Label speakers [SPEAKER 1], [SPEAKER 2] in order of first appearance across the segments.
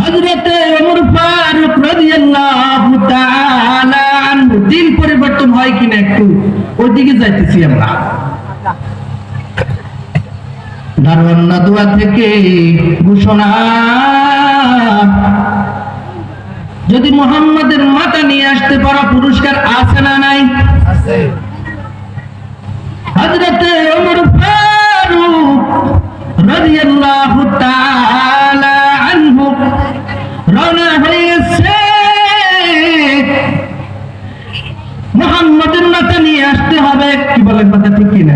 [SPEAKER 1] হযরতে ওমর ফারুক রাদিয়াল্লাহু তাআলা আনহু দিন পরিবর্তন হয় কিনা একটু ওইদিকে যাইতেছি আমরা। দারওয়ান নাদওয়া থেকে ঘোষণা, যদি মুহাম্মাদের মাথা নিয়ে আসতে পারো পুরস্কার আছে না নাই? আছে। হযরতে ওমর ফারুক রাদিয়াল্লাহু তাআলা আনহু রওনা হয়েছে, মুহাম্মাদের মাথা নিয়ে আসতে হবে। কি বলেন কথা ঠিক কিনা?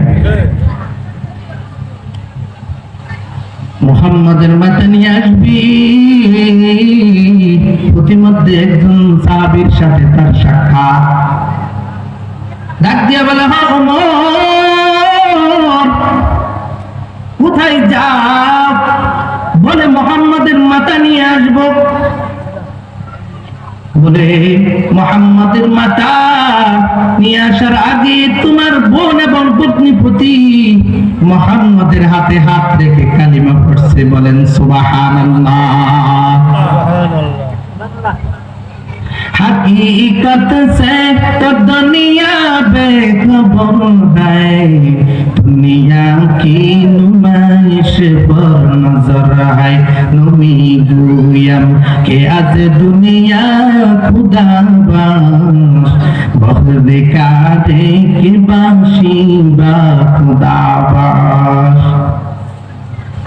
[SPEAKER 1] মুহাম্মাদের মাথা নিয়ে আসবি, প্রতিমধ্যে একজন সাহাবীর সাথে তার সাক্ষাৎ। ডাক দিয়া বলে, হ্যাঁ ওমর, কোথায় যাও? বলে মুহাম্মাদের মাথা নিয়ে আসবো। বলে মুহাম্মাদের মাথা নিয়ে আসার আগে তোমার বোন এবং পত্নী মুহাম্মাদের হাতে হাত রেখে কালিমা পড়ছে। বলেন সুবহানাল্লাহ। हकीकत से तो दुनिया बेखबर है, दुनिया की नुमाइश पर नजर है। नमी गुयम के आज दुनिया खुदा बाश, बहुत काटे के बाशी बा खुदा बाश।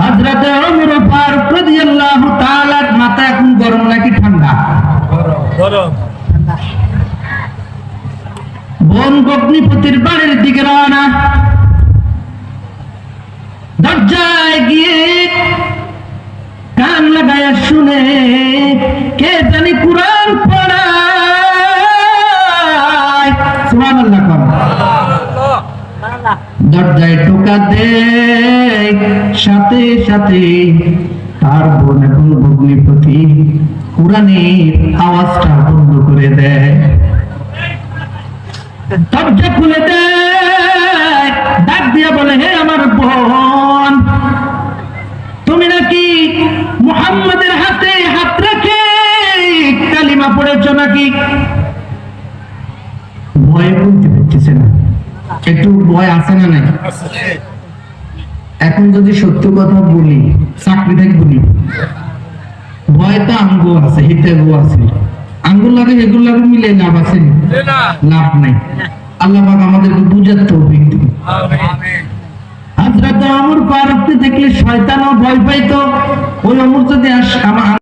[SPEAKER 1] हजरत उमर फारूक রাদিয়াল্লাহু তাআলা মাথা এখন গরম নাকি ঠান্ডা? গরম। বোন ভগ্নিপতির বাড়ির দিকে রওনা। দরজায় গিয়ে কান লাগায়া শুনে কে জানি কুরআন পড়ায়। সুবহানাল্লাহ। দরজায় টোকা দেয়, সাথে সাথে তার বোন এবং ভগ্নিপতি কুরআনের আওয়াজটা বন্ধ করে দেয়। দরজা খুলে দেয়, ডাক দিয়া বলে, হে আমার বোন, তুমি নাকি মুহাম্মাদের হাতে হাত রেখে কালিমা পড়েছো নাকি? ভয়ে বলতে পারতেছে না, একটু ভয় আছে না নাই? এখন যদি সত্য কথা বলি, চাকরি থেকে বলি, ভয় তো আঙ্গুল আছে, হিতে গো আছে, আঙ্গুল লাগে এগুলো লাগে মিলে লাভ আছে? লাভ নাই। আল্লাহ পাক আমাদেরকে বুঝার তৌফিক দিন। আমিন। হযরত ওমর ফারুক দেখলে শয়তানও ভয় পাইতো। ওই ওমর যদি